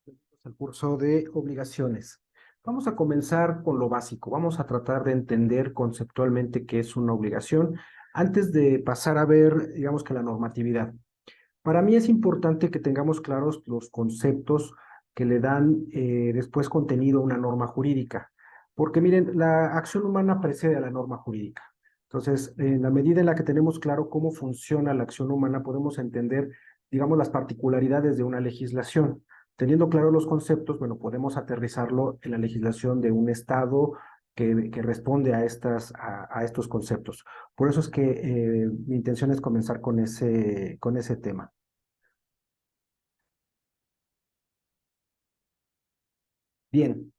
El curso de obligaciones. Vamos a comenzar con lo básico. Vamos a tratar de entender conceptualmente qué es una obligación antes de pasar a ver, digamos que la normatividad. Para mí es importante que tengamos claros los conceptos que le dan después contenido a una norma jurídica, porque miren, la acción humana precede a la norma jurídica. Entonces, en la medida en la que tenemos claro cómo funciona la acción humana, podemos entender, digamos, las particularidades de una legislación. Teniendo claros los conceptos, bueno, podemos aterrizarlo en la legislación de un estado que responde a a estos conceptos. Por eso es que mi intención es comenzar con ese tema. Bien,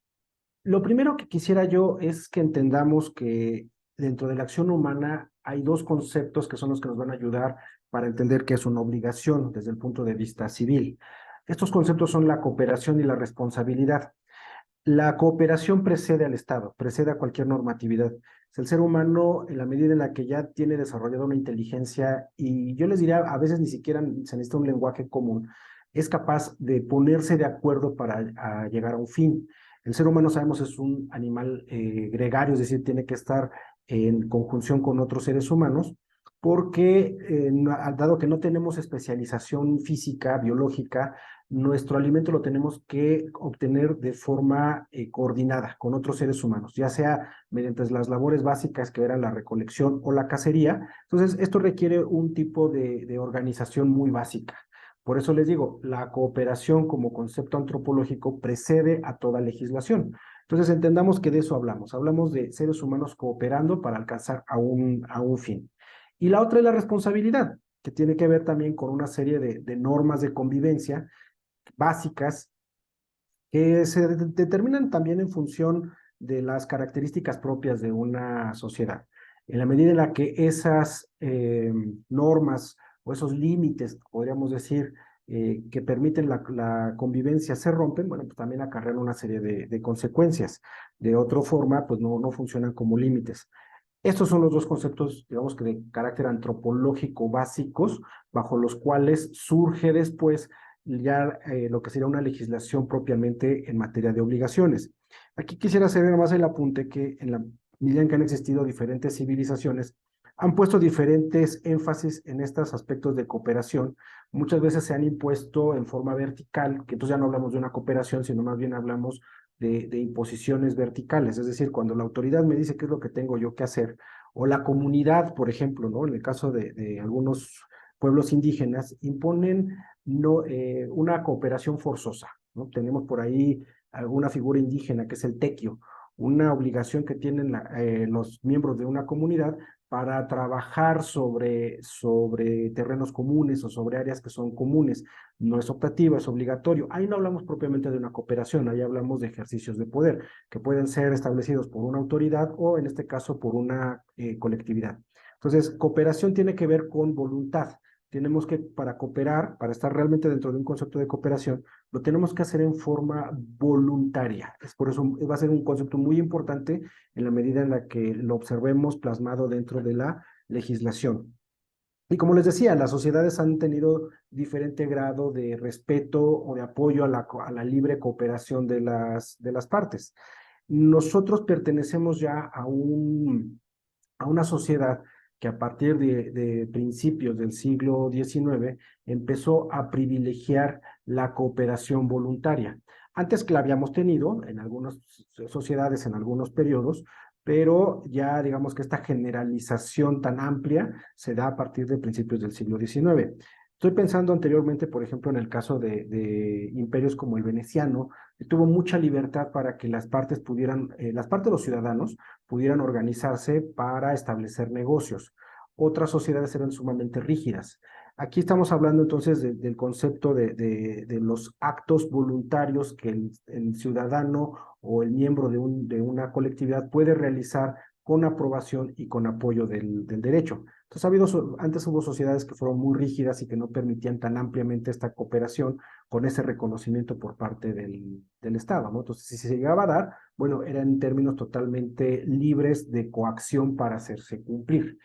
lo primero que quisiera yo es que entendamos que dentro de la acción humana hay dos conceptos que son los que nos van a ayudar para entender qué es una obligación desde el punto de vista civil. Estos conceptos son la cooperación y la responsabilidad. La cooperación precede al Estado, precede a cualquier normatividad. Es el ser humano, en la medida en la que ya tiene desarrollada una inteligencia, y yo les diría, a veces ni siquiera se necesita un lenguaje común, es capaz de ponerse de acuerdo para llegar a un fin. El ser humano, sabemos, es un animal gregario, es decir, tiene que estar en conjunción con otros seres humanos, porque dado que no tenemos especialización física, biológica, nuestro alimento lo tenemos que obtener de forma coordinada con otros seres humanos, ya sea mediante las labores básicas que eran la recolección o la cacería. Entonces, esto requiere un tipo de organización muy básica. Por eso les digo, la cooperación como concepto antropológico precede a toda legislación. Entonces, entendamos que de eso hablamos. Hablamos de seres humanos cooperando para alcanzar a un fin. Y la otra es la responsabilidad, que tiene que ver también con una serie de normas de convivencia básicas que se determinan también en función de las características propias de una sociedad. En la medida en la que esas normas o esos límites, podríamos decir, que permiten la convivencia se rompen, bueno, pues también acarrean una serie de consecuencias. De otra forma, pues no funcionan como límites. Estos son los dos conceptos, digamos que de carácter antropológico básicos, bajo los cuales surge después ya lo que sería una legislación propiamente en materia de obligaciones. Aquí quisiera hacer nada más el apunte que en la medida en que han existido diferentes civilizaciones, han puesto diferentes énfasis en estos aspectos de cooperación. Muchas veces se han impuesto en forma vertical, que entonces ya no hablamos de una cooperación, sino más bien hablamos de imposiciones verticales, es decir, cuando la autoridad me dice qué es lo que tengo yo que hacer, o la comunidad, por ejemplo, ¿no? En el caso de algunos pueblos indígenas, imponen no, una cooperación forzosa, ¿no? Tenemos por ahí alguna figura indígena que es el tequio, una obligación que tienen los miembros de una comunidad para trabajar sobre terrenos comunes o sobre áreas que son comunes. No es optativo, es obligatorio. Ahí no hablamos propiamente de una cooperación, ahí hablamos de ejercicios de poder que pueden ser establecidos por una autoridad o en este caso por una colectividad. Entonces, cooperación tiene que ver con voluntad. Tenemos que, para cooperar, para estar realmente dentro de un concepto de cooperación, lo tenemos que hacer en forma voluntaria. Es por eso va a ser un concepto muy importante en la medida en la que lo observemos plasmado dentro de la legislación. Y como les decía, las sociedades han tenido diferente grado de respeto o de apoyo a a la libre cooperación de de las partes. Nosotros pertenecemos ya a una sociedad que a partir de principios del siglo XIX empezó a privilegiar la cooperación voluntaria. Antes que la habíamos tenido en algunas sociedades, en algunos periodos, pero ya digamos que esta generalización tan amplia se da a partir de principios del siglo XIX. Estoy pensando anteriormente, por ejemplo, en el caso de imperios como el veneciano, que tuvo mucha libertad para que las partes pudieran, las partes de los ciudadanos pudieran organizarse para establecer negocios. Otras sociedades eran sumamente rígidas. Aquí estamos hablando entonces del concepto de los actos voluntarios que el ciudadano o el miembro de una colectividad puede realizar con aprobación y con apoyo del derecho. Entonces, antes hubo sociedades que fueron muy rígidas y que no permitían tan ampliamente esta cooperación con ese reconocimiento por parte del Estado, ¿no? Entonces, si se llegaba a dar, bueno, eran en términos totalmente libres de coacción para hacerse cumplir.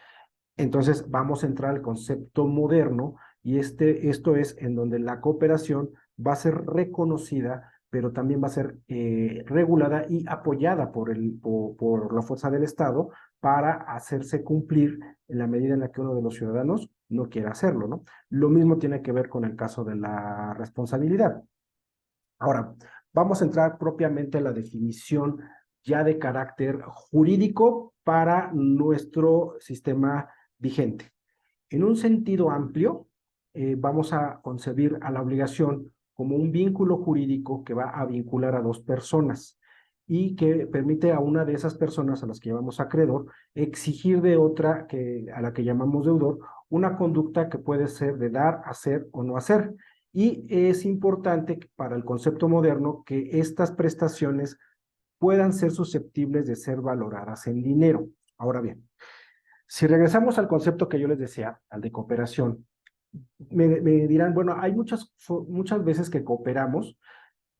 Entonces vamos a entrar al concepto moderno, Y esto es en donde la cooperación va a ser reconocida, pero también va a ser regulada y apoyada por la fuerza del Estado para hacerse cumplir en la medida en la que uno de los ciudadanos no quiera hacerlo, ¿no? Lo mismo tiene que ver con el caso de la responsabilidad. Ahora, vamos a entrar propiamente a la definición ya de carácter jurídico para nuestro sistema vigente. En un sentido amplio, vamos a concebir a la obligación como un vínculo jurídico que va a vincular a dos personas y que permite a una de esas personas, a las que llamamos acreedor, exigir de otra, a la que llamamos deudor, una conducta que puede ser de dar, hacer o no hacer. Y es importante para el concepto moderno que estas prestaciones puedan ser susceptibles de ser valoradas en dinero. Ahora bien, si regresamos al concepto que yo les decía, al de cooperación, me dirán, bueno, hay muchas veces que cooperamos,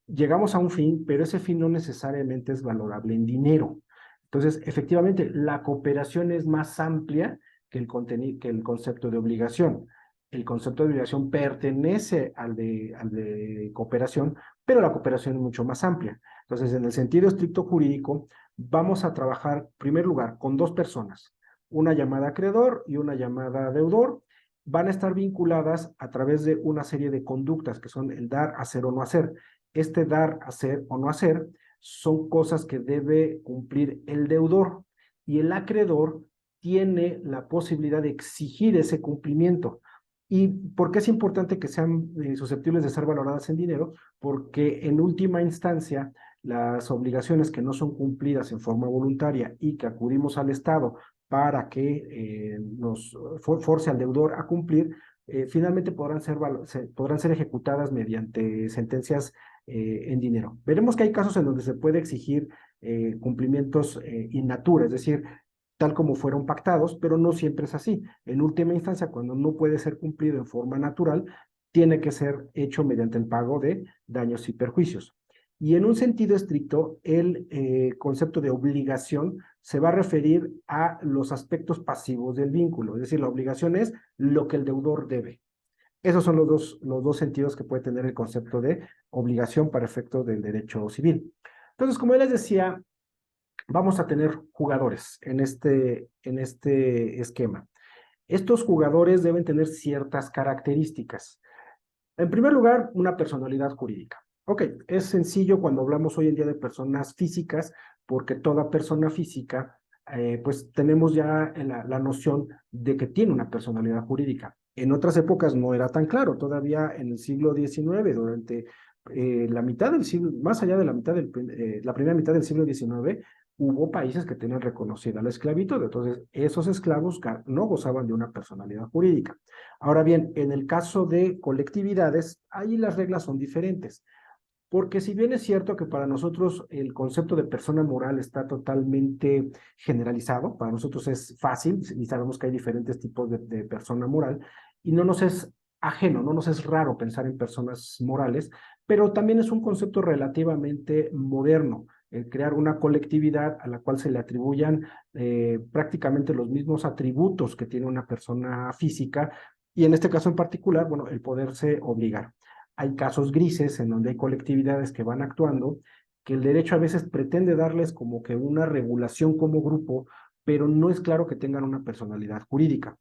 llegamos a un fin, pero ese fin no necesariamente es valorable en dinero. Entonces, efectivamente, la cooperación es más amplia que el concepto de obligación. El concepto de obligación pertenece al de cooperación, pero la cooperación es mucho más amplia. Entonces, en el sentido estricto jurídico, vamos a trabajar, en primer lugar, con dos personas, una llamada acreedor y una llamada deudor. Van a estar vinculadas a través de una serie de conductas que son el dar, hacer o no hacer. Este dar, hacer o no hacer son cosas que debe cumplir el deudor y el acreedor tiene la posibilidad de exigir ese cumplimiento. ¿Y por qué es importante que sean susceptibles de ser valoradas en dinero? Porque en última instancia, las obligaciones que no son cumplidas en forma voluntaria y que acudimos al Estado para que nos force al deudor a cumplir, finalmente podrán ser ejecutadas mediante sentencias en dinero. Veremos que hay casos en donde se puede exigir cumplimientos in natura, es decir, tal como fueron pactados, pero no siempre es así. En última instancia, cuando no puede ser cumplido en forma natural, tiene que ser hecho mediante el pago de daños y perjuicios. Y en un sentido estricto, el concepto de obligación se va a referir a los aspectos pasivos del vínculo, es decir, la obligación es lo que el deudor debe. Esos son los dos sentidos que puede tener el concepto de obligación para efectos del derecho civil. Entonces, como ya les decía, vamos a tener jugadores en este esquema. Estos jugadores deben tener ciertas características. En primer lugar, una personalidad jurídica. Ok, es sencillo cuando hablamos hoy en día de personas físicas, porque toda persona física, pues tenemos ya la noción de que tiene una personalidad jurídica. En otras épocas no era tan claro, todavía en el siglo XIX, durante la mitad del siglo, más allá de la primera mitad del siglo XIX, hubo países que tenían reconocida la esclavitud, entonces esos esclavos no gozaban de una personalidad jurídica. Ahora bien, en el caso de colectividades, ahí las reglas son diferentes, porque si bien es cierto que para nosotros el concepto de persona moral está totalmente generalizado, para nosotros es fácil y sabemos que hay diferentes tipos de persona moral y no nos es ajeno, no nos es raro pensar en personas morales, pero también es un concepto relativamente moderno, el crear una colectividad a la cual se le atribuyan prácticamente los mismos atributos que tiene una persona física y en este caso en particular, bueno, el poderse obligar. Hay casos grises en donde hay colectividades que van actuando, que el derecho a veces pretende darles como que una regulación como grupo, pero no es claro que tengan una personalidad jurídica.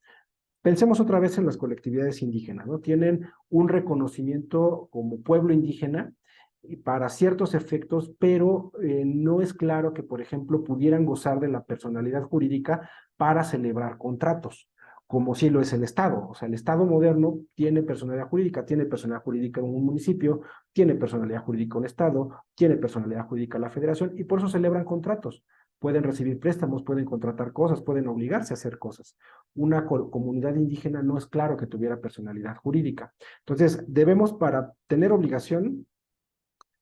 Pensemos otra vez en las colectividades indígenas, ¿no? Tienen un reconocimiento como pueblo indígena para ciertos efectos, pero no es claro que, por ejemplo, pudieran gozar de la personalidad jurídica para celebrar contratos, como sí lo es el Estado. O sea, el Estado moderno tiene personalidad jurídica en un municipio, tiene personalidad jurídica un Estado, tiene personalidad jurídica la Federación, y por eso celebran contratos. Pueden recibir préstamos, pueden contratar cosas, pueden obligarse a hacer cosas. Una comunidad indígena no es claro que tuviera personalidad jurídica. Entonces, debemos para tener obligación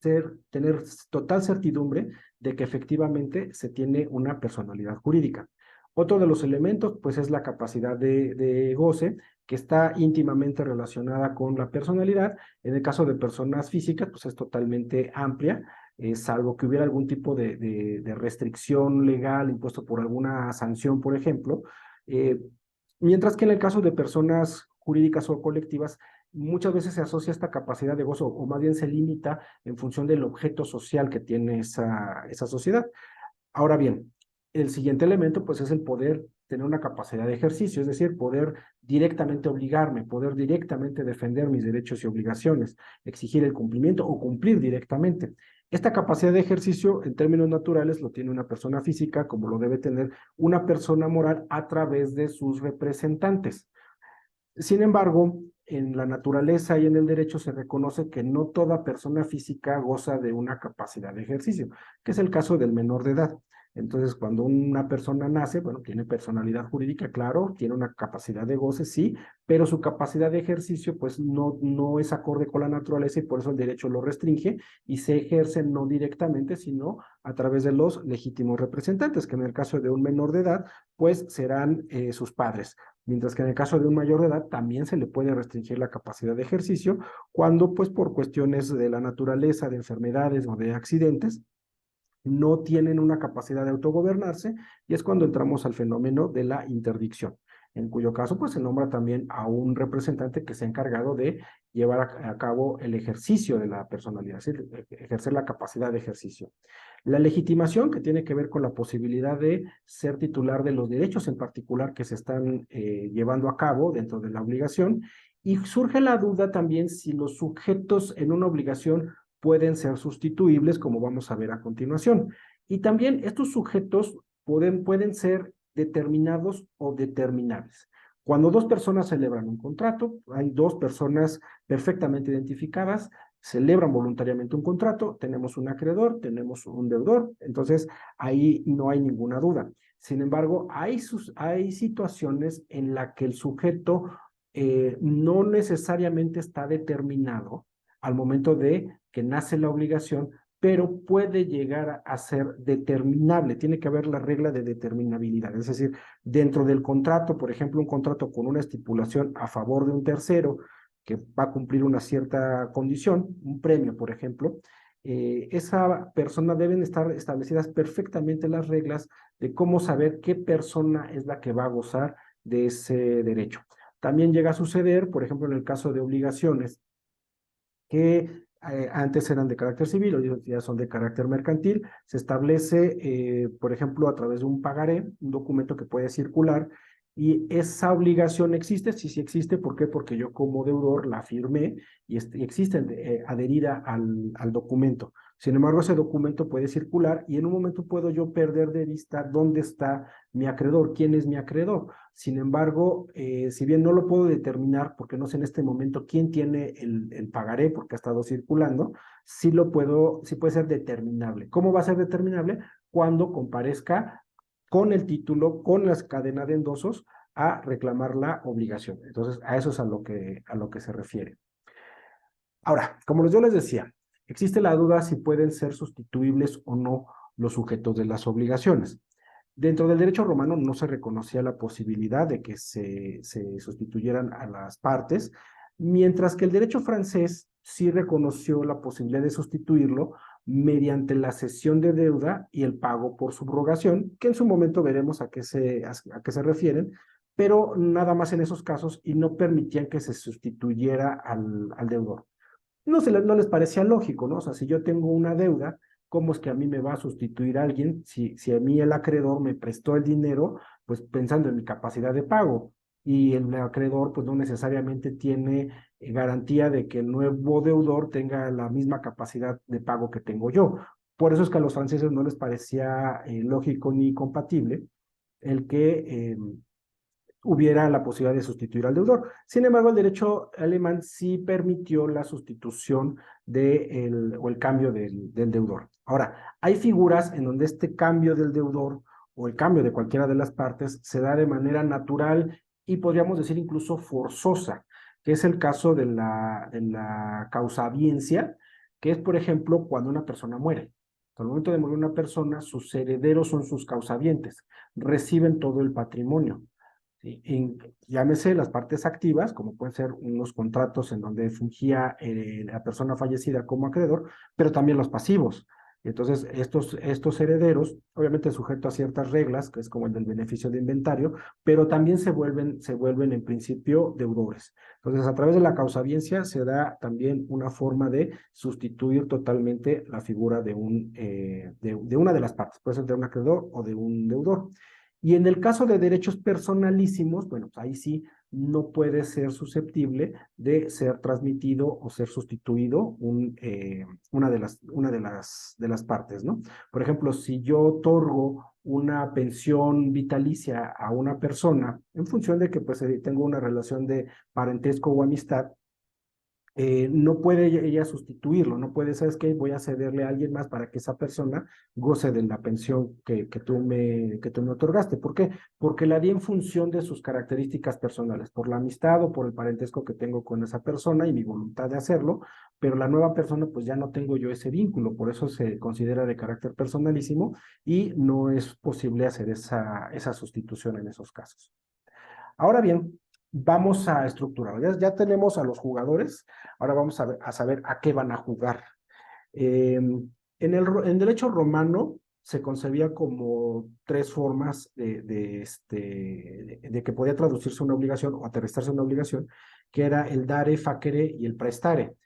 tener total certidumbre de que efectivamente se tiene una personalidad jurídica. Otro de los elementos, pues, es la capacidad de goce, que está íntimamente relacionada con la personalidad. En el caso de personas físicas, pues es totalmente amplia, salvo que hubiera algún tipo de restricción legal impuesto por alguna sanción, por ejemplo. Mientras que en el caso de personas jurídicas o colectivas, muchas veces se asocia esta capacidad de gozo, o más bien se limita en función del objeto social que tiene esa sociedad. Ahora bien, el siguiente elemento pues es el poder tener una capacidad de ejercicio, es decir, poder directamente obligarme, poder directamente defender mis derechos y obligaciones, exigir el cumplimiento o cumplir directamente. Esta capacidad de ejercicio en términos naturales lo tiene una persona física, como lo debe tener una persona moral a través de sus representantes. Sin embargo, en la naturaleza y en el derecho se reconoce que no toda persona física goza de una capacidad de ejercicio, que es el caso del menor de edad. Entonces, cuando una persona nace, bueno, tiene personalidad jurídica, claro, tiene una capacidad de goce, sí, pero su capacidad de ejercicio, pues no es acorde con la naturaleza y por eso el derecho lo restringe y se ejerce no directamente, sino a través de los legítimos representantes, que en el caso de un menor de edad, pues serán sus padres. Mientras que en el caso de un mayor de edad también se le puede restringir la capacidad de ejercicio cuando, pues por cuestiones de la naturaleza, de enfermedades o de accidentes, no tienen una capacidad de autogobernarse y es cuando entramos al fenómeno de la interdicción, en cuyo caso pues se nombra también a un representante que se ha encargado de llevar a cabo el ejercicio de la personalidad, es decir, ejercer la capacidad de ejercicio. La legitimación, que tiene que ver con la posibilidad de ser titular de los derechos en particular que se están llevando a cabo dentro de la obligación, y surge la duda también si los sujetos en una obligación pueden ser sustituibles, como vamos a ver a continuación. Y también estos sujetos pueden ser determinados o determinables. Cuando dos personas celebran un contrato, hay dos personas perfectamente identificadas, celebran voluntariamente un contrato, tenemos un acreedor, tenemos un deudor, entonces ahí no hay ninguna duda. Sin embargo, hay situaciones en las que el sujeto no necesariamente está determinado al momento de que nace la obligación, pero puede llegar a ser determinable. Tiene que haber la regla de determinabilidad. Es decir, dentro del contrato, por ejemplo, un contrato con una estipulación a favor de un tercero que va a cumplir una cierta condición, un premio, por ejemplo, esa persona deben estar establecidas perfectamente las reglas de cómo saber qué persona es la que va a gozar de ese derecho. También llega a suceder, por ejemplo, en el caso de obligaciones, que antes eran de carácter civil, hoy ya son de carácter mercantil. Se establece, por ejemplo, a través de un pagaré, un documento que puede circular, y esa obligación existe, sí, sí existe. ¿Por qué? Porque yo como deudor la firmé y existe adherida al documento. Sin embargo, ese documento puede circular y en un momento puedo yo perder de vista dónde está mi acreedor, quién es mi acreedor. Sin embargo, si bien no lo puedo determinar porque no sé en este momento quién tiene el pagaré porque ha estado circulando, sí puede ser determinable. ¿Cómo va a ser determinable? Cuando comparezca con el título, con las cadenas de endosos a reclamar la obligación. Entonces, a eso es a lo que se refiere. Ahora, como yo les decía, existe la duda si pueden ser sustituibles o no los sujetos de las obligaciones. Dentro del derecho romano no se reconocía la posibilidad de que se sustituyeran a las partes, mientras que el derecho francés sí reconoció la posibilidad de sustituirlo mediante la cesión de deuda y el pago por subrogación, que en su momento veremos a qué se refieren, pero nada más en esos casos y no permitían que se sustituyera al deudor. No les parecía lógico, ¿no? O sea, si yo tengo una deuda, ¿cómo es que a mí me va a sustituir alguien si a mí el acreedor me prestó el dinero, pues pensando en mi capacidad de pago? Y el acreedor, pues no necesariamente tiene garantía de que el nuevo deudor tenga la misma capacidad de pago que tengo yo. Por eso es que a los franceses no les parecía lógico ni compatible el que hubiera la posibilidad de sustituir al deudor. Sin embargo, el derecho alemán sí permitió la sustitución o el cambio del deudor. Ahora, hay figuras en donde este cambio del deudor o el cambio de cualquiera de las partes se da de manera natural y podríamos decir incluso forzosa, que es el caso de la causabiencia, que es, por ejemplo, cuando una persona muere. Al momento de morir una persona, sus herederos son sus causabientes, reciben todo el patrimonio. ¿Sí? Llámese las partes activas, como pueden ser unos contratos en donde fungía la persona fallecida como acreedor, pero también los pasivos. Y entonces, estos herederos, obviamente sujeto a ciertas reglas, que es como el del beneficio de inventario, pero también se vuelven en principio deudores. Entonces, a través de la causabiencia se da también una forma de sustituir totalmente la figura de una de las partes, puede ser de un acreedor o de un deudor. Y en el caso de derechos personalísimos, bueno, pues ahí sí no puede ser susceptible de ser transmitido o ser sustituido una de las partes, ¿no? Por ejemplo, si yo otorgo una pensión vitalicia a una persona en función de que pues tengo una relación de parentesco o amistad, no puede ella sustituirlo, no puede, ¿sabes qué? Voy a cederle a alguien más para que esa persona goce de la pensión que tú me otorgaste. ¿Por qué? Porque la di en función de sus características personales, por la amistad o por el parentesco que tengo con esa persona y mi voluntad de hacerlo, pero la nueva persona pues ya no tengo yo ese vínculo, por eso se considera de carácter personalísimo y no es posible hacer esa sustitución en esos casos. Ahora bien, vamos a estructurar. Ya tenemos a los jugadores, ahora vamos a saber a qué van a jugar. En derecho romano se concebía como tres formas de que podía traducirse una obligación o aterrizarse una obligación, que era el dare, facere y el prestare.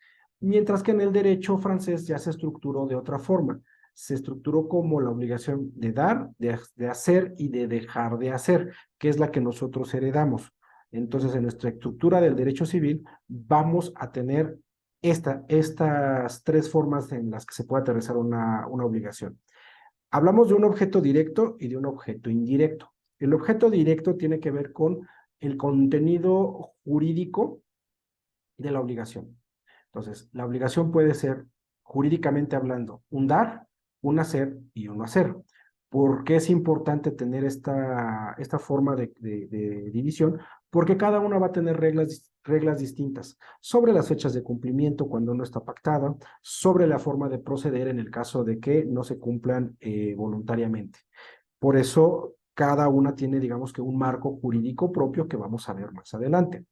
Mientras que en el derecho francés ya se estructuró de otra forma. Se estructuró como la obligación de dar, de hacer y de dejar de hacer, que es la que nosotros heredamos. Entonces, en nuestra estructura del derecho civil, vamos a tener estas tres formas en las que se puede aterrizar una obligación. Hablamos de un objeto directo y de un objeto indirecto. El objeto directo tiene que ver con el contenido jurídico de la obligación. Entonces, la obligación puede ser, jurídicamente hablando, un dar, un hacer y un no hacer. ¿Por qué es importante tener esta forma de división? Porque cada una va a tener reglas distintas sobre las fechas de cumplimiento cuando no está pactada, sobre la forma de proceder en el caso de que no se cumplan voluntariamente. Por eso, cada una tiene, digamos que, un marco jurídico propio que vamos a ver más adelante.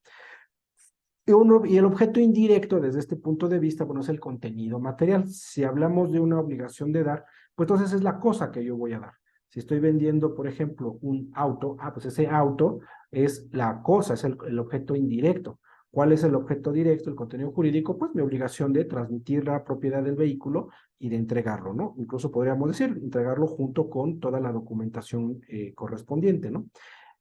Y el objeto indirecto desde este punto de vista, bueno, es el contenido material. Si hablamos de una obligación de dar, pues entonces es la cosa que yo voy a dar. Si estoy vendiendo, por ejemplo, un auto, pues ese auto es la cosa, es el objeto indirecto. ¿Cuál es el objeto directo, el contenido jurídico? Pues mi obligación de transmitir la propiedad del vehículo y de entregarlo, ¿no? Incluso podríamos decir, entregarlo junto con toda la documentación correspondiente, ¿no?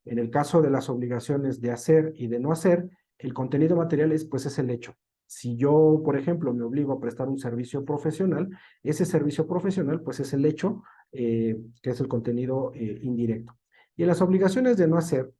En el caso de las obligaciones de hacer y de no hacer, el contenido material pues es el hecho. Si yo, por ejemplo, me obligo a prestar un servicio profesional, ese servicio profesional pues es el hecho, que es el contenido indirecto. Y en las obligaciones de no hacer,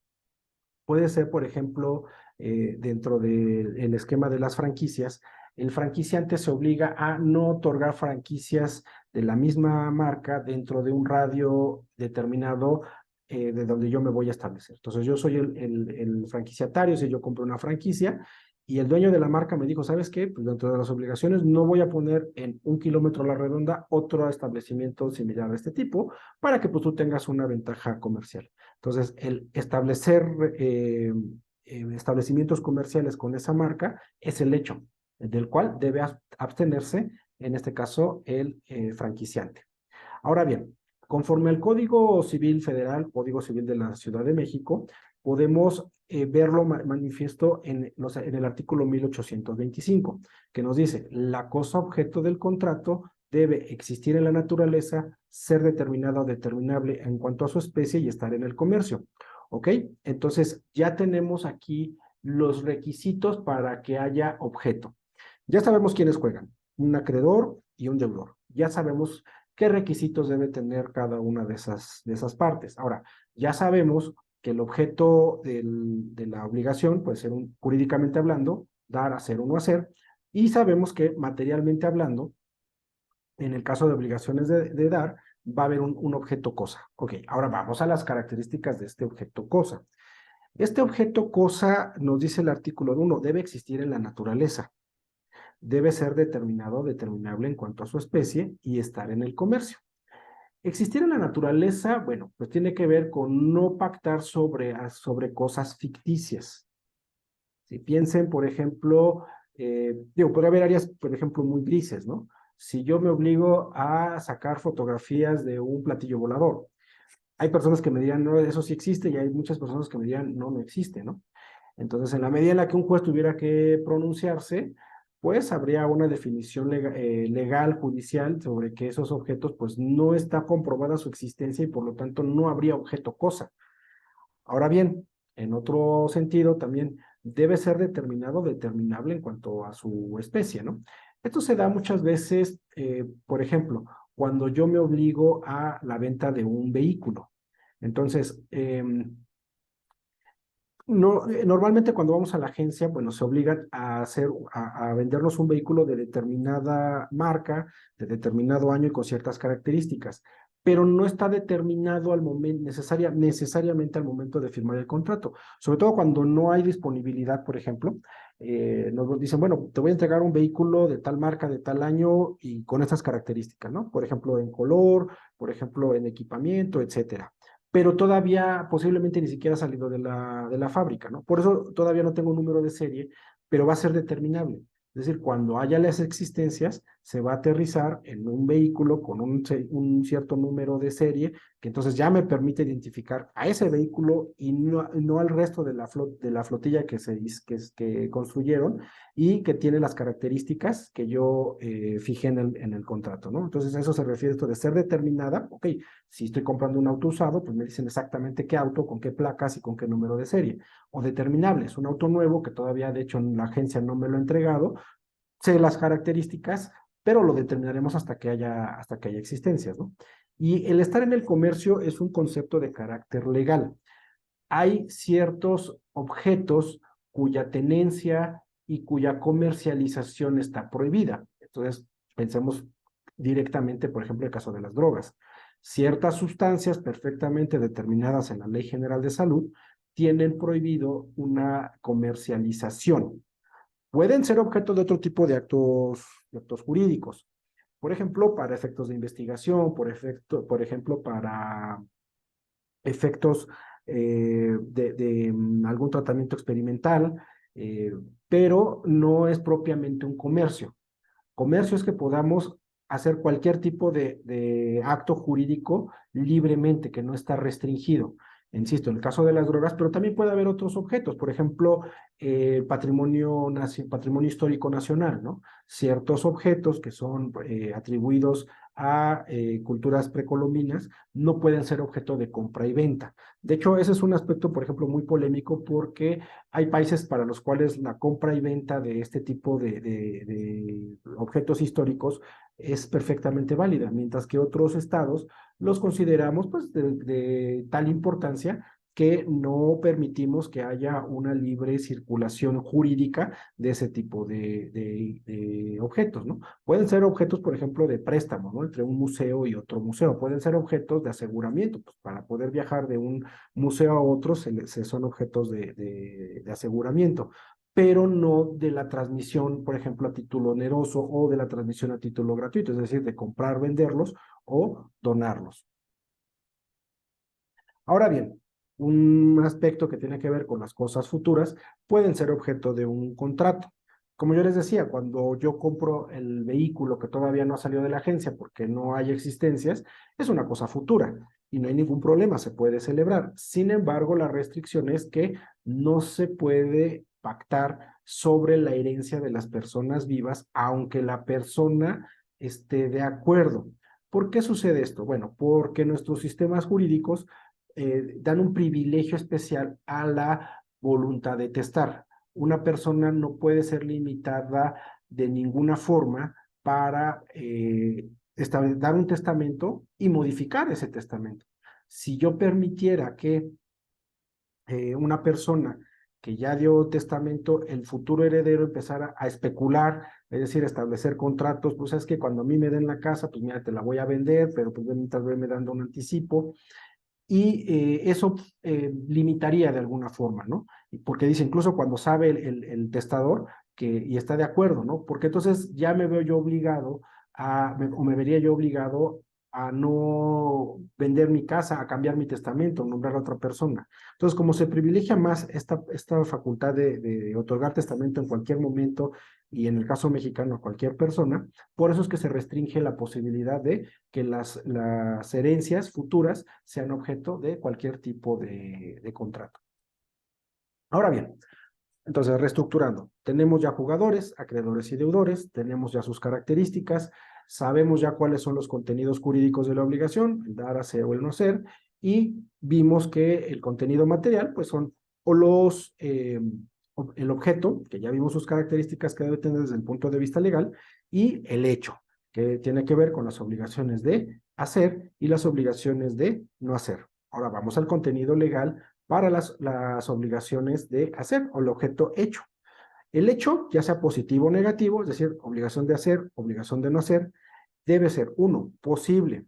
puede ser, por ejemplo, dentro del esquema de las franquicias, el franquiciante se obliga a no otorgar franquicias de la misma marca dentro de un radio determinado de donde yo me voy a establecer. Entonces, yo soy el franquiciatario, si yo compro una franquicia y el dueño de la marca me dijo, ¿sabes qué? Pues dentro de las obligaciones no voy a poner en 1 kilómetro a la redonda otro establecimiento similar a este tipo para que pues tú tengas una ventaja comercial. Entonces, el establecer establecimientos comerciales con esa marca es el hecho del cual debe abstenerse, en este caso, el franquiciante. Ahora bien, conforme al Código Civil Federal, Código Civil de la Ciudad de México, podemos verlo manifiesto en el artículo 1825, que nos dice, la cosa objeto del contrato debe existir en la naturaleza, ser determinada o determinable en cuanto a su especie y estar en el comercio. ¿Ok? Entonces, ya tenemos aquí los requisitos para que haya objeto. Ya sabemos quiénes juegan, un acreedor y un deudor. Ya sabemos qué requisitos debe tener cada una de esas partes. Ahora, ya sabemos que el objeto de la obligación puede ser jurídicamente hablando, dar, hacer o no hacer, y sabemos que materialmente hablando, en el caso de obligaciones de dar, va a haber un objeto cosa. Ok, ahora vamos a las características de este objeto cosa. Este objeto cosa, nos dice el artículo 1, debe existir en la naturaleza, debe ser determinado o determinable en cuanto a su especie y estar en el comercio. Existir en la naturaleza, bueno, pues tiene que ver con no pactar sobre cosas ficticias. Si piensen, por ejemplo, puede haber áreas, por ejemplo, muy grises, ¿no? si yo me obligo a sacar fotografías de un platillo volador. Hay personas que me dirán, no, eso sí existe, y hay muchas personas que me dirán, no, no existe, ¿no? Entonces, en la medida en la que un juez tuviera que pronunciarse, pues habría una definición legal, judicial, sobre que esos objetos, pues no está comprobada su existencia y por lo tanto no habría objeto cosa. Ahora bien, en otro sentido, también debe ser determinado, determinable en cuanto a su especie, ¿no? Esto se da muchas veces, por ejemplo, cuando yo me obligo a la venta de un vehículo. Entonces, no, normalmente cuando vamos a la agencia, bueno, se obligan a a vendernos un vehículo de determinada marca, de determinado año y con ciertas características, pero no está determinado al momento, necesariamente al momento de firmar el contrato. Sobre todo cuando no hay disponibilidad, por ejemplo, nos dicen, bueno, te voy a entregar un vehículo de tal marca, de tal año y con estas características, ¿no? Por ejemplo, en color, por ejemplo, en equipamiento, etcétera, pero todavía posiblemente ni siquiera ha salido de de la fábrica, ¿no? Por eso todavía no tengo un número de serie, pero va a ser determinable. Es decir, cuando haya las existencias, se va a aterrizar en un vehículo con un cierto número de serie, que entonces ya me permite identificar a ese vehículo y no al resto de de la flotilla que construyeron y que tiene las características que yo fijé en el contrato, ¿no? Entonces, a eso se refiere esto de ser determinada. Ok, si estoy comprando un auto usado, pues me dicen exactamente qué auto, con qué placas y con qué número de serie. O determinable, es un auto nuevo que todavía, de hecho, la agencia no me lo ha entregado, sé las características, pero lo determinaremos hasta que haya existencias, ¿no? Y el estar en el comercio es un concepto de carácter legal. Hay ciertos objetos cuya tenencia y cuya comercialización está prohibida. Entonces, pensemos directamente, por ejemplo, el caso de las drogas. Ciertas sustancias perfectamente determinadas en la Ley General de Salud tienen prohibido una comercialización. Pueden ser objeto de otro tipo de actos jurídicos. Por ejemplo, para efectos de investigación, por ejemplo, para efectos algún tratamiento experimental, eh, pero no es propiamente un comercio. Comercio es que podamos hacer cualquier tipo de acto jurídico libremente, que no está restringido. Insisto, en el caso de las drogas, pero también puede haber otros objetos, por ejemplo, patrimonio histórico nacional, ¿no? Ciertos objetos que son atribuidos a culturas precolombinas no pueden ser objeto de compra y venta. De hecho, ese es un aspecto, por ejemplo, muy polémico porque hay países para los cuales la compra y venta de este tipo de objetos históricos es perfectamente válida, mientras que otros estados los consideramos pues de tal importancia que no permitimos que haya una libre circulación jurídica de ese tipo de objetos, ¿no? Pueden ser objetos, por ejemplo, de préstamo, ¿no? Entre un museo y otro museo. Pueden ser objetos de aseguramiento, pues para poder viajar de un museo a otro se son objetos de aseguramiento, pero no de la transmisión, por ejemplo, a título oneroso o de la transmisión a título gratuito, es decir, de comprar, venderlos o donarlos. Ahora bien, un aspecto que tiene que ver con las cosas futuras pueden ser objeto de un contrato. Como yo les decía, cuando yo compro el vehículo que todavía no ha salido de la agencia porque no hay existencias, es una cosa futura y no hay ningún problema, se puede celebrar. Sin embargo, la restricción es que no se puede pactar sobre la herencia de las personas vivas, aunque la persona esté de acuerdo. ¿Por qué sucede esto? Bueno, porque nuestros sistemas jurídicos dan un privilegio especial a la voluntad de testar. Una persona no puede ser limitada de ninguna forma para dar un testamento y modificar ese testamento. Si yo permitiera que una persona que ya dio testamento, el futuro heredero empezara a especular, es decir, establecer contratos, pues es que cuando a mí me den la casa, pues mira, te la voy a vender, pero pues mientras me dando un anticipo, y eso limitaría de alguna forma, ¿no? Porque dice, incluso cuando sabe el testador y está de acuerdo, ¿no? Porque entonces ya me veo yo obligado o me vería yo obligado a no vender mi casa, a cambiar mi testamento, nombrar a otra persona. Entonces, como se privilegia más esta facultad de otorgar testamento en cualquier momento y en el caso mexicano a cualquier persona, por eso es que se restringe la posibilidad de que las herencias futuras sean objeto de cualquier tipo de contrato. Ahora bien, entonces, reestructurando, tenemos ya jugadores, acreedores y deudores, tenemos ya sus características, sabemos ya cuáles son los contenidos jurídicos de la obligación, el dar, hacer o el no ser, y vimos que el contenido material, pues son o el objeto, que ya vimos sus características que debe tener desde el punto de vista legal, y el hecho, que tiene que ver con las obligaciones de hacer y las obligaciones de no hacer. Ahora vamos al contenido legal para las obligaciones de hacer o el objeto hecho. El hecho, ya sea positivo o negativo, es decir, obligación de hacer, obligación de no hacer, debe ser, uno, posible.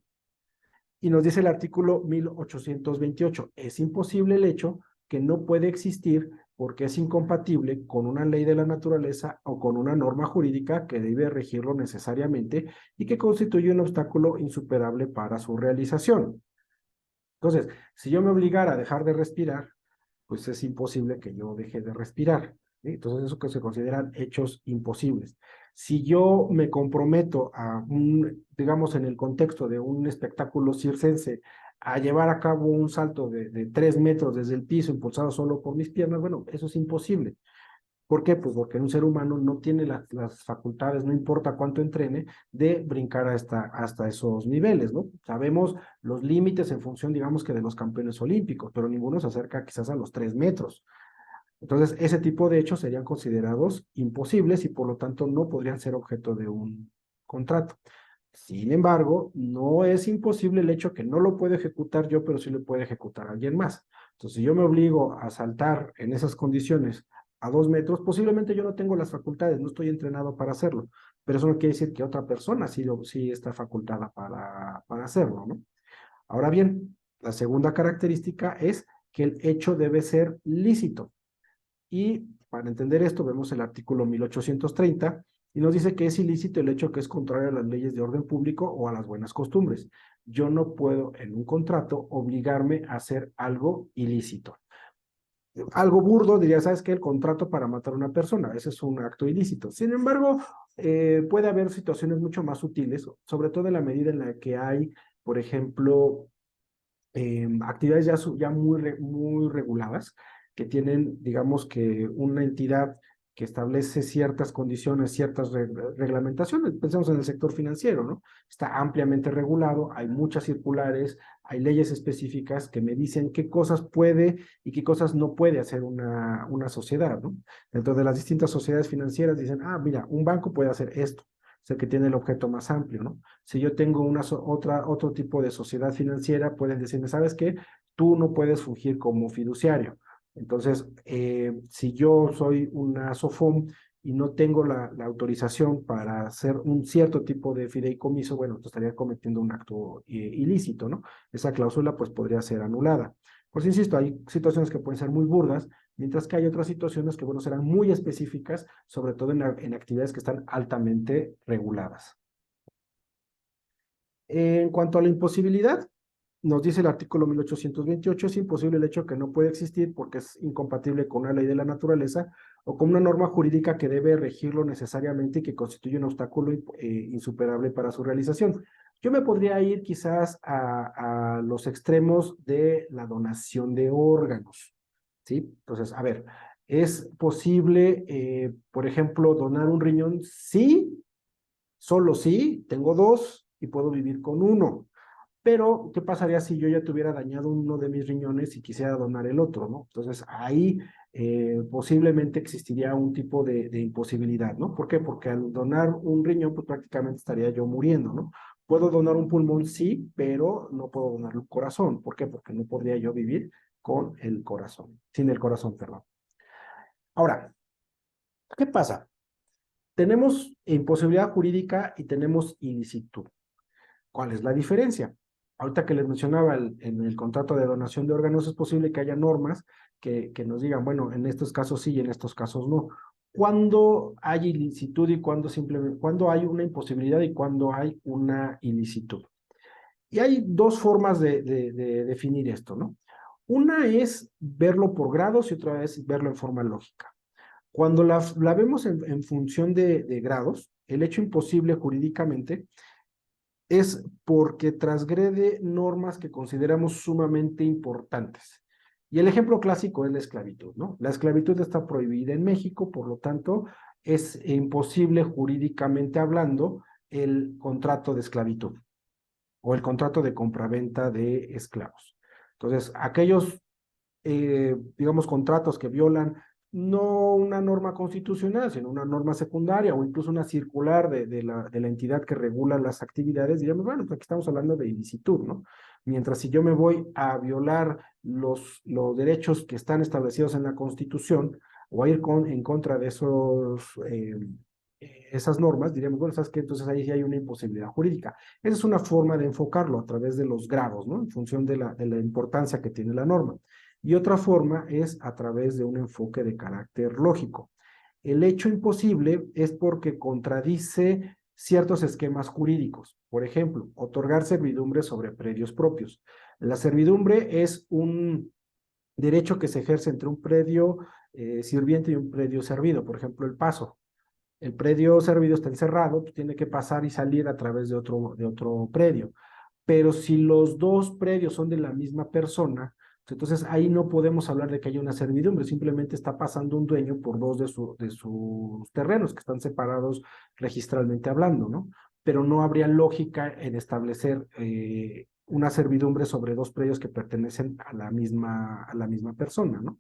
Y nos dice el artículo 1828, es imposible el hecho que no puede existir porque es incompatible con una ley de la naturaleza o con una norma jurídica que debe regirlo necesariamente y que constituye un obstáculo insuperable para su realización. Entonces, si yo me obligara a dejar de respirar, pues es imposible que yo deje de respirar, ¿sí? Entonces, eso que se consideran hechos imposibles. Si yo me comprometo digamos, en el contexto de un espectáculo circense, a llevar a cabo un salto de 3 metros desde el piso, impulsado solo por mis piernas, bueno, eso es imposible. ¿Por qué? Pues porque un ser humano no tiene las facultades, no importa cuánto entrene, de brincar hasta esos niveles, ¿no? Sabemos los límites en función, digamos que de los campeones olímpicos, pero ninguno se acerca quizás a los 3 metros. Entonces, ese tipo de hechos serían considerados imposibles y por lo tanto no podrían ser objeto de un contrato. Sin embargo, no es imposible el hecho que no lo puedo ejecutar yo, pero sí lo puede ejecutar alguien más. Entonces, si yo me obligo a saltar en esas condiciones a 2 metros, posiblemente yo no tengo las facultades, no estoy entrenado para hacerlo, pero eso no quiere decir que otra persona sí está facultada para hacerlo, ¿no? Ahora bien, la segunda característica es que el hecho debe ser lícito. Y para entender esto, vemos el artículo 1830 y nos dice que es ilícito el hecho que es contrario a las leyes de orden público o a las buenas costumbres. Yo no puedo en un contrato obligarme a hacer algo ilícito. Algo burdo diría, ¿sabes qué? El contrato para matar a una persona, ese es un acto ilícito. Sin embargo, puede haber situaciones mucho más sutiles, sobre todo en la medida en la que hay, por ejemplo, actividades ya muy reguladas, que tienen, digamos que una entidad que establece ciertas condiciones, ciertas reglamentaciones. Pensemos en el sector financiero, ¿no? Está ampliamente regulado, hay muchas circulares, hay leyes específicas que me dicen qué cosas puede y qué cosas no puede hacer una sociedad, ¿no? Dentro de las distintas sociedades financieras dicen, ah, mira, un banco puede hacer esto, es el que tiene el objeto más amplio, ¿no? Si yo tengo otro tipo de sociedad financiera, pueden decirme, ¿sabes qué? Tú no puedes fungir como fiduciario. Entonces, si yo soy una SOFOM y no tengo la autorización para hacer un cierto tipo de fideicomiso, bueno, pues estaría cometiendo un acto ilícito, ¿no? Esa cláusula pues podría ser anulada. Por si insisto, hay situaciones que pueden ser muy burdas, mientras que hay otras situaciones que, bueno, serán muy específicas, sobre todo en actividades que están altamente reguladas. En cuanto a la imposibilidad, nos dice el artículo 1828, es imposible el hecho que no puede existir porque es incompatible con una ley de la naturaleza o con una norma jurídica que debe regirlo necesariamente y que constituye un obstáculo insuperable para su realización. Yo me podría ir quizás a los extremos de la donación de órganos, ¿sí? Entonces, a ver, ¿es posible, por ejemplo, donar un riñón? Sí, solo sí, tengo dos y puedo vivir con uno. Pero, ¿qué pasaría si yo ya tuviera dañado uno de mis riñones y quisiera donar el otro, ¿no? Entonces, ahí posiblemente existiría un tipo de imposibilidad, ¿no? ¿Por qué? Porque al donar un riñón, pues prácticamente estaría yo muriendo, ¿no? Puedo donar un pulmón, sí, pero no puedo donar el corazón. ¿Por qué? Porque no podría yo vivir con el corazón, sin el corazón, perdón. Ahora, ¿qué pasa? Tenemos imposibilidad jurídica y tenemos ilicitud. ¿Cuál es la diferencia? Ahorita que les mencionaba en el contrato de donación de órganos, es posible que haya normas que nos digan, bueno, en estos casos sí y en estos casos no. ¿Cuándo hay ilicitud y cuándo hay una imposibilidad y cuándo hay una ilicitud? Y hay dos formas de definir esto, ¿no? Una es verlo por grados y otra es verlo en forma lógica. Cuando la vemos en función de grados, el hecho imposible jurídicamente es porque transgrede normas que consideramos sumamente importantes. Y el ejemplo clásico es la esclavitud, ¿no? La esclavitud está prohibida en México, por lo tanto, es imposible jurídicamente hablando el contrato de esclavitud o el contrato de compraventa de esclavos. Entonces, aquellos, digamos, contratos que violan no una norma constitucional, sino una norma secundaria o incluso una circular de la entidad que regula las actividades, digamos, bueno, pues aquí estamos hablando de ilicitud, ¿no? Mientras si yo me voy a violar los derechos que están establecidos en la Constitución o a ir en contra de esas normas, diríamos, bueno, ¿sabes qué? Entonces ahí sí hay una imposibilidad jurídica. Esa es una forma de enfocarlo a través de los grados, ¿no? En función de la importancia que tiene la norma. Y otra forma es a través de un enfoque de carácter lógico. El hecho imposible es porque contradice ciertos esquemas jurídicos. Por ejemplo, otorgar servidumbre sobre predios propios. La servidumbre es un derecho que se ejerce entre un predio sirviente y un predio servido. Por ejemplo, el paso. El predio servido está encerrado, tiene que pasar y salir a través de otro predio. Pero si los dos predios son de la misma persona, entonces ahí no podemos hablar de que haya una servidumbre, simplemente está pasando un dueño por dos de sus terrenos que están separados registralmente hablando, ¿no? Pero no habría lógica en establecer una servidumbre sobre dos predios que pertenecen a la misma persona, ¿no?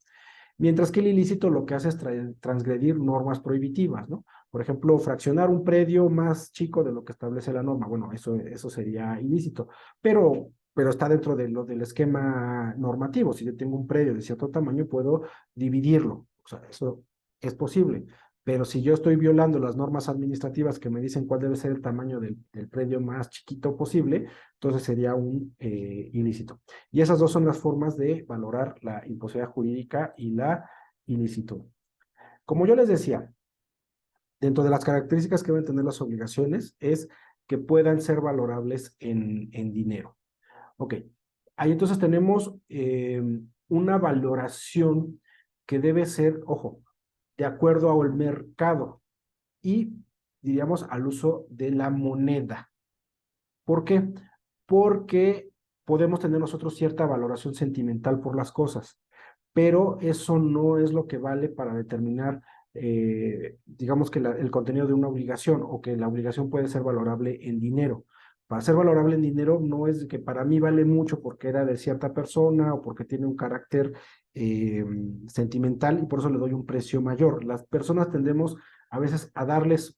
Mientras que el ilícito lo que hace es transgredir normas prohibitivas, ¿no? Por ejemplo, fraccionar un predio más chico de lo que establece la norma. Bueno, eso sería ilícito, pero está dentro del esquema normativo. Si yo tengo un predio de cierto tamaño, puedo dividirlo. O sea, eso es posible. Pero si yo estoy violando las normas administrativas que me dicen cuál debe ser el tamaño del predio más chiquito posible, entonces sería un ilícito. Y esas dos son las formas de valorar la imposibilidad jurídica y la ilicitud. Como yo les decía, dentro de las características que deben tener las obligaciones es que puedan ser valorables en dinero. Ok, ahí entonces tenemos una valoración que debe ser, ojo, de acuerdo al mercado y, diríamos, al uso de la moneda. ¿Por qué? Porque podemos tener nosotros cierta valoración sentimental por las cosas, pero eso no es lo que vale para determinar, digamos que el contenido de una obligación o que la obligación puede ser valorable en dinero. Para ser valorable en dinero no es que para mí vale mucho porque era de cierta persona o porque tiene un carácter eh, sentimental y por eso le doy un precio mayor. Las personas tendemos a veces a darles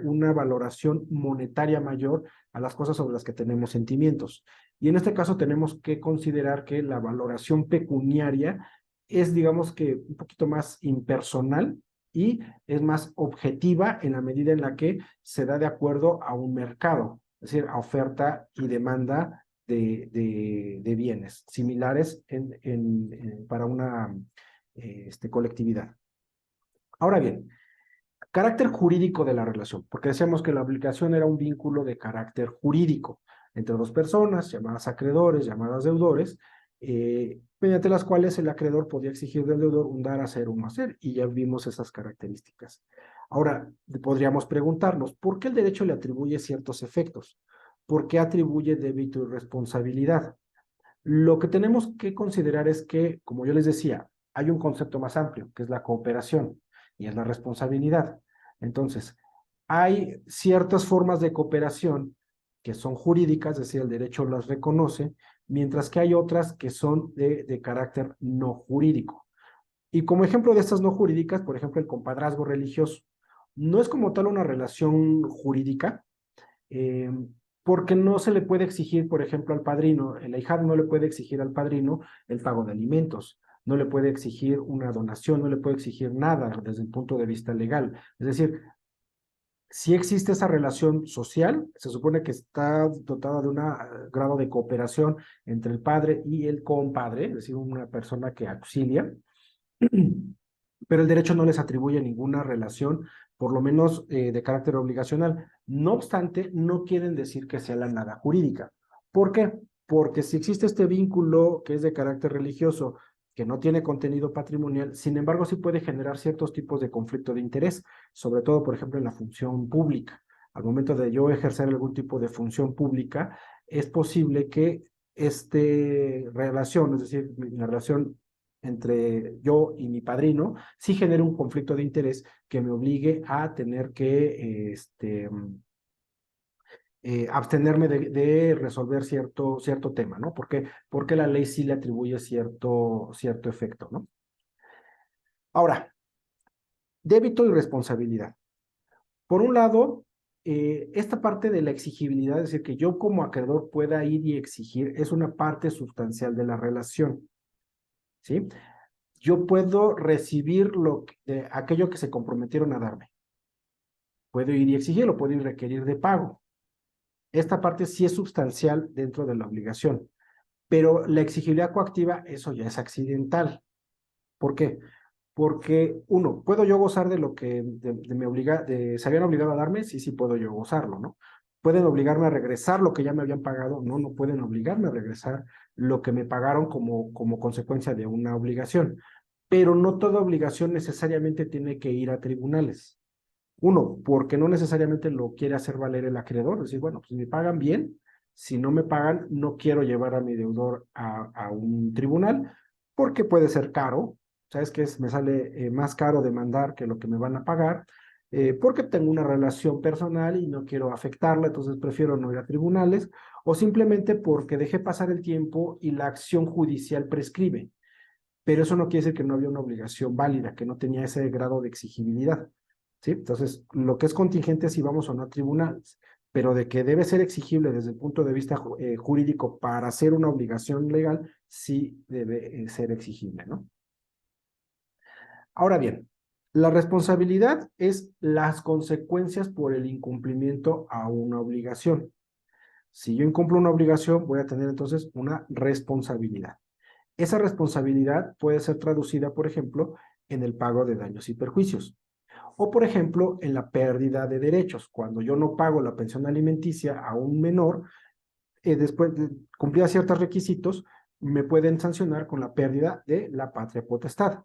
una valoración monetaria mayor a las cosas sobre las que tenemos sentimientos. Y en este caso tenemos que considerar que la valoración pecuniaria es, digamos que, un poquito más impersonal y es más objetiva en la medida en la que se da de acuerdo a un mercado, es decir, a oferta y demanda de bienes similares para una colectividad. Ahora bien, carácter jurídico de la relación, porque decíamos que la obligación era un vínculo de carácter jurídico entre dos personas, llamadas acreedores, llamadas deudores, mediante las cuales el acreedor podía exigir del deudor un dar, hacer, un no hacer, y ya vimos esas características. Ahora, podríamos preguntarnos, ¿por qué el derecho le atribuye ciertos efectos? ¿Por qué atribuye débito y responsabilidad? Lo que tenemos que considerar es que, como yo les decía, hay un concepto más amplio, que es la cooperación y es la responsabilidad. Entonces, hay ciertas formas de cooperación que son jurídicas, es decir, el derecho las reconoce, mientras que hay otras que son de carácter no jurídico. Y como ejemplo de estas no jurídicas, por ejemplo, el compadrazgo religioso. No es como tal una relación jurídica, eh, porque no se le puede exigir, por ejemplo, al padrino, el ahijado no le puede exigir al padrino el pago de alimentos, no le puede exigir una donación, no le puede exigir nada desde el punto de vista legal. Es decir, si existe esa relación social, se supone que está dotada de un grado de cooperación entre el padre y el compadre, es decir, una persona que auxilia, pero el derecho no les atribuye ninguna relación, por lo menos de carácter obligacional. No obstante, no quieren decir que sea la nada jurídica. ¿Por qué? Porque si existe este vínculo que es de carácter religioso, que no tiene contenido patrimonial, sin embargo, sí puede generar ciertos tipos de conflicto de interés, sobre todo, por ejemplo, en la función pública. Al momento de yo ejercer algún tipo de función pública, es posible que esta relación, es decir, la relación entre yo y mi padrino, sí genere un conflicto de interés que me obligue a tener que abstenerme de resolver cierto tema, ¿no? Porque la ley sí le atribuye cierto efecto, ¿no? Ahora, débito y responsabilidad. Por un lado, esta parte de la exigibilidad, es decir, que yo como acreedor pueda ir y exigir, es una parte sustancial de la relación, ¿sí? Yo puedo recibir aquello que se comprometieron a darme. Puedo ir y exigirlo, puedo ir y requerir de pago. Esta parte sí es sustancial dentro de la obligación. Pero la exigibilidad coactiva, eso ya es accidental. ¿Por qué? Porque, uno, ¿puedo yo gozar de lo que se habían obligado a darme? Sí, sí puedo yo gozarlo, ¿no? ¿Pueden obligarme a regresar lo que ya me habían pagado? No, no pueden obligarme a regresar lo que me pagaron como consecuencia de una obligación. Pero no toda obligación necesariamente tiene que ir a tribunales. Uno, porque no necesariamente lo quiere hacer valer el acreedor, es decir, bueno, pues me pagan bien, si no me pagan, no quiero llevar a mi deudor a un tribunal, porque puede ser caro, ¿sabes qué? Me sale más caro demandar que lo que me van a pagar, porque tengo una relación personal y no quiero afectarla, entonces prefiero no ir a tribunales, o simplemente porque dejé pasar el tiempo y la acción judicial prescribe. Pero eso no quiere decir que no había una obligación válida, que no tenía ese grado de exigibilidad. ¿Sí? Entonces, lo que es contingente es si vamos o no a tribunales, pero de que debe ser exigible desde el punto de vista jurídico para hacer una obligación legal, sí debe ser exigible, ¿no? Ahora bien, la responsabilidad es las consecuencias por el incumplimiento a una obligación. Si yo incumplo una obligación, voy a tener entonces una responsabilidad. Esa responsabilidad puede ser traducida, por ejemplo, en el pago de daños y perjuicios. O, por ejemplo, en la pérdida de derechos. Cuando yo no pago la pensión alimenticia a un menor, después de cumplir ciertos requisitos, me pueden sancionar con la pérdida de la patria potestad.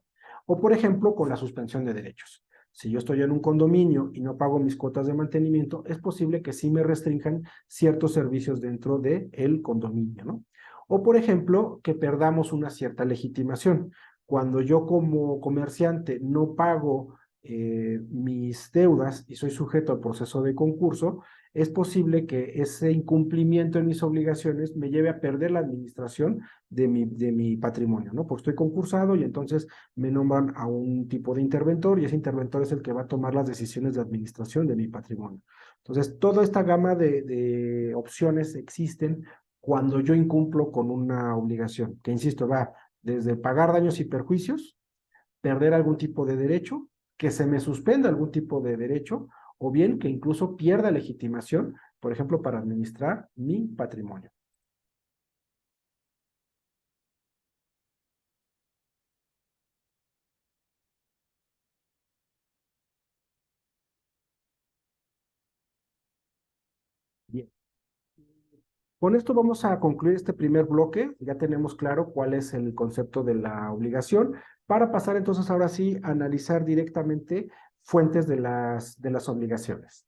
O, por ejemplo, con la suspensión de derechos. Si yo estoy en un condominio y no pago mis cuotas de mantenimiento, es posible que sí me restrinjan ciertos servicios dentro del condominio, ¿no? O, por ejemplo, que perdamos una cierta legitimación. Cuando yo como comerciante no pago mis deudas y soy sujeto al proceso de concurso, es posible que ese incumplimiento en mis obligaciones me lleve a perder la administración de mi patrimonio, ¿no? Porque estoy concursado y entonces me nombran a un tipo de interventor y ese interventor es el que va a tomar las decisiones de administración de mi patrimonio. Entonces, toda esta gama de opciones existen cuando yo incumplo con una obligación, que insisto, va desde pagar daños y perjuicios, perder algún tipo de derecho, que se me suspenda algún tipo de derecho, o bien que incluso pierda legitimación, por ejemplo, para administrar mi patrimonio. Bien. Con esto vamos a concluir este primer bloque. Ya tenemos claro cuál es el concepto de la obligación, para pasar entonces ahora sí a analizar directamente fuentes de las obligaciones.